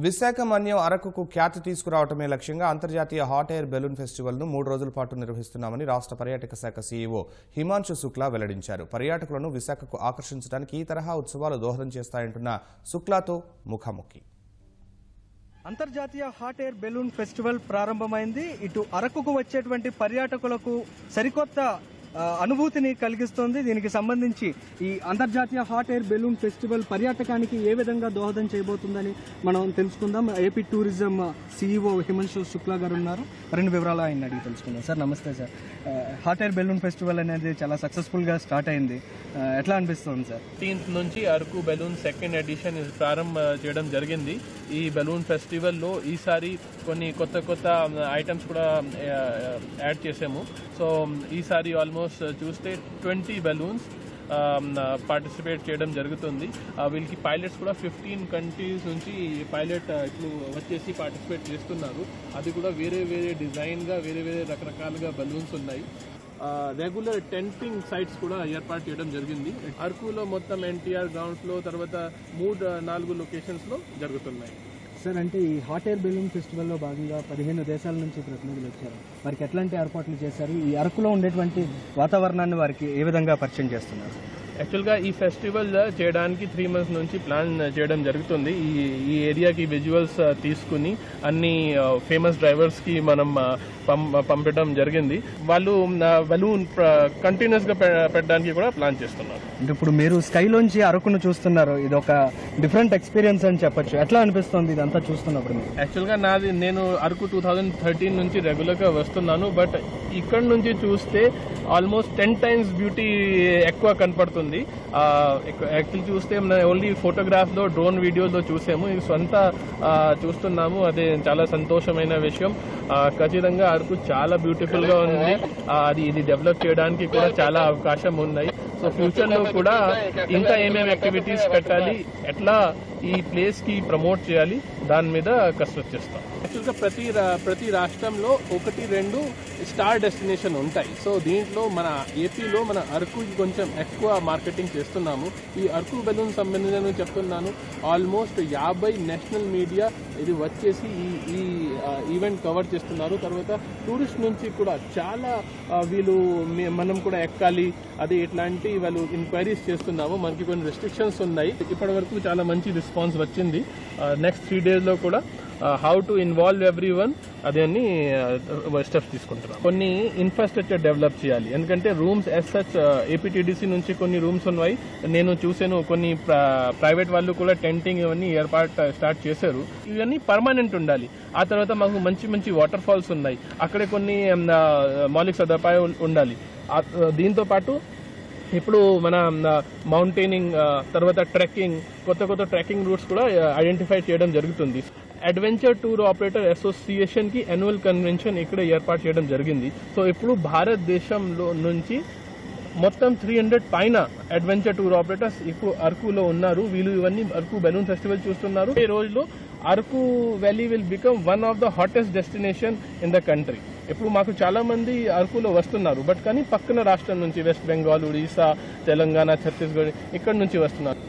విశాఖ మన్యం అరకుకు ఖ్యాతి తీసుకురావటమే లక్ష్యంగా అంతర్జాతీయ hot air balloon ఫెస్టివల్ను 3 రోజుల పాటు నిర్వహిస్తున్నామని రాష్ట్ర పర్యాటక శాఖ సీఈఓ హిమాంశు శుక్లా వెల్లడించారు. పర్యాటకులను విశాఖకు ఆకర్షించడానికి ఈ తరహా ఉత్సవాలు దోహదం చేస్తాయంటున్న శుక్లాతో ముఖాముఖి. అంతర్జాతీయ హాట్ ఎయిర్ బెలూన్ ఫెస్టివల్ ప్రారంభమైంది. ఇటు అరకుకు వచ్చేటువంటి పర్యాటకులకు సరికొత్త అనుభూతిని కలిగిస్తుంది. దీనికి సంబంధించి ఈ అంతర్జాతీయ హాట్ ఎయిర్ బెలూన్ ఫెస్టివల్ పర్యాటకానికి ఏ విధంగా దోహదం చేయబోతుందని మనం తెలుసుకుందాం. AP tourism CEO Himanshu Shukla గారు ఉన్నారు. మరిన్ని వివరాలు ఆయన అడిగి తెలుసుకుందాం. సార్ నమస్తే sir. Hot air balloon festival అనేది చాలా సక్సెస్ఫుల్గా స్టార్ట్ అయింది. ఎట్లా అనిపిస్తుంది సార్? 15th నుంచి అరకు బెలూన్ సెకండ్ ఎడిషన్ ప్రారంభ చేయడం జరిగింది. ఈ బెలూన్ ఫెస్టివల్లో ఈసారి కొన్ని కొత్త కొత్త ఐటమ్స్ కూడా యాడ్ చేసాము. సో ఈసారి ఆల్మోస్ట్ చూస్తే 20 బెలూన్స్ పార్టిసిపేట్ చేయడం జరుగుతుంది. వీళ్ళకి పైలట్స్ కూడా 15 కంట్రీస్ నుంచి పైలట్ ఇప్పుడు వచ్చేసి పార్టిసిపేట్ చేస్తున్నారు. అది కూడా వేరే వేరే డిజైన్గా వేరే వేరే రకరకాలుగా బెలూన్స్ ఉన్నాయి. రెగ్యులర్ టెంటింగ్ సైట్స్ కూడా ఏర్పాటు చేయడం జరిగింది. అరకులో మొత్తం ఎన్టీఆర్ గ్రౌండ్స్లో తర్వాత 3-4 లొకేషన్స్లో జరుగుతున్నాయి. సార్, అంటే ఈ హాట్ ఎయిర్ బెలూన్ ఫెస్టివల్లో భాగంగా 15 దేశాల నుంచి ప్రతినిధులు వచ్చారు. వారికి ఎట్లాంటి ఏర్పాట్లు చేశారు? ఈ అరకులో ఉండేటువంటి వాతావరణాన్ని వారికి ఏ విధంగా పరిచయం చేస్తున్నారు? యాక్చువల్గా ఈ ఫెస్టివల్ చేయడానికి 3 months నుంచి ప్లాన్ చేయడం జరుగుతుంది. ఈ ఏరియాకి విజువల్స్ తీసుకుని అన్ని ఫేమస్ డ్రైవర్స్కి మనం పంపడం జరిగింది. వాళ్ళు బెలూన్ కంటిన్యూస్గా పెట్టడానికి కూడా ప్లాన్ చేస్తున్నారు. అంటే ఇప్పుడు మీరు స్కైలోంచి అరకును చూస్తున్నారు. ఇది ఒక డిఫరెంట్ ఎక్స్పీరియన్స్ అని చెప్పొచ్చు. ఎట్లా అనిపిస్తుంది ఇదంతా చూస్తున్నప్పుడు? యాక్చువల్గా నేను అరకు 2013 నుంచి రెగ్యులర్గా వస్తున్నాను. బట్ ఇక్కడ నుంచి చూస్తే ఆల్మోస్ట్ 10 times బ్యూటీ ఎక్కువ కనపడుతుంది. యాక్చువల్లీ చూస్తే ఓన్లీ ఫోటోగ్రాఫ్లో డ్రోన్ వీడియోలో చూసాము. ఇది సొంత చూస్తున్నాము. అదే చాలా సంతోషమైన విషయం. ఖచ్చితంగా అరకు చాలా బ్యూటిఫుల్ గా ఉంది. ఇది డెవలప్ చేయడానికి కూడా చాలా అవకాశం ఉన్నాయి. సో ఫ్యూచర్ లో కూడా ఇంకా ఏమేమి యాక్టివిటీస్ పెట్టాలి, ఎట్లా ఈ ప్లేస్ కి ప్రమోట్ చేయాలి, దాని మీద కసరత్తు చేస్తాం. యాక్చువల్గా ప్రతి రాష్ట్రంలో 1-2 స్టార్ డెస్టినేషన్ ఉంటాయి. సో దీంట్లో మన ఏపీలో మన అరకుకి కొంచెం ఎక్కువ మార్కెటింగ్ చేస్తున్నాము. ఈ అరకు బెలూన్ సంబంధించిన చెప్తున్నాను, ఆల్మోస్ట్ 50 నేషనల్ మీడియా ఇది వచ్చేసి ఈ ఈవెంట్ కవర్ చేస్తున్నారు. తర్వాత టూరిస్ట్ నుంచి కూడా చాలా వీళ్ళు మనం కూడా ఎక్కాలి, అది ఇట్లాంటి వాళ్ళు ఎంక్వైరీస్ చేస్తున్నాము. మనకి కొన్ని రెస్ట్రిక్షన్స్ ఉన్నాయి. ఇప్పటి వరకు చాలా మంచి రెస్పాన్స్ వచ్చింది. నెక్స్ట్ 3 days లో కూడా హౌ టు ఇన్వాల్వ్ ఎవ్రీవన్ అదేని స్టెప్స్ తీసుకుంటున్నాం. కొన్ని ఇన్ఫ్రాస్ట్రక్చర్ డెవలప్ చేయాలి. ఎందుకంటే రూమ్స్ ఎస్ సచ్ ఏపీటీడీసీ నుంచి కొన్ని రూమ్స్ ఉన్నాయి. నేను చూసాను కొన్ని ప్రైవేట్ వాళ్ళు కూడా టెంటింగ్ ఇవన్నీ ఏర్పాటు స్టార్ట్ చేశారు. ఇవన్నీ పర్మనెంట్ ఉండాలి. ఆ తర్వాత మాకు మంచి మంచి వాటర్ ఫాల్స్ ఉన్నాయి. అక్కడే కొన్ని మౌలిక సదుపాయాలు ఉండాలి. దీంతో పాటు ఇప్పుడు మన మౌంటైనింగ్ తర్వాత ట్రెక్కింగ్ కొత్త ట్రెక్కింగ్ రూట్స్ కూడా ఐడెంటిఫై చేయడం జరుగుతుంది. అడ్వెంచర్ టూర్ ఆపరేటర్ అసోసియేషన్ కి యాన్యువల్ కన్వెన్షన్ ఇక్కడ ఏర్పాటు చేయడం జరిగింది. సో ఇప్పుడు భారతదేశంలో నుంచి మొత్తం 300 పైన అడ్వెంచర్ టూర్ ఆపరేటర్స్ ఇప్పుడు అరకులో ఉన్నారు. వీళ్ళు ఇవన్నీ అరకు బెలూన్ ఫెస్టివల్ చూస్తున్నారు. ఈ రోజులో Araku valley will become one of the hottest destination in the country. ఇప్పుడు మాకు చాలా మంది అరకులో వస్తున్నారు. బట్ కానీ పక్కన రాష్ట్రం నుంచి వెస్ట్ బెంగాల్, ఒడిశా, తెలంగాణ, ఛత్తీస్గఢ్ ఇక్కడ నుంచి వస్తున్నారు.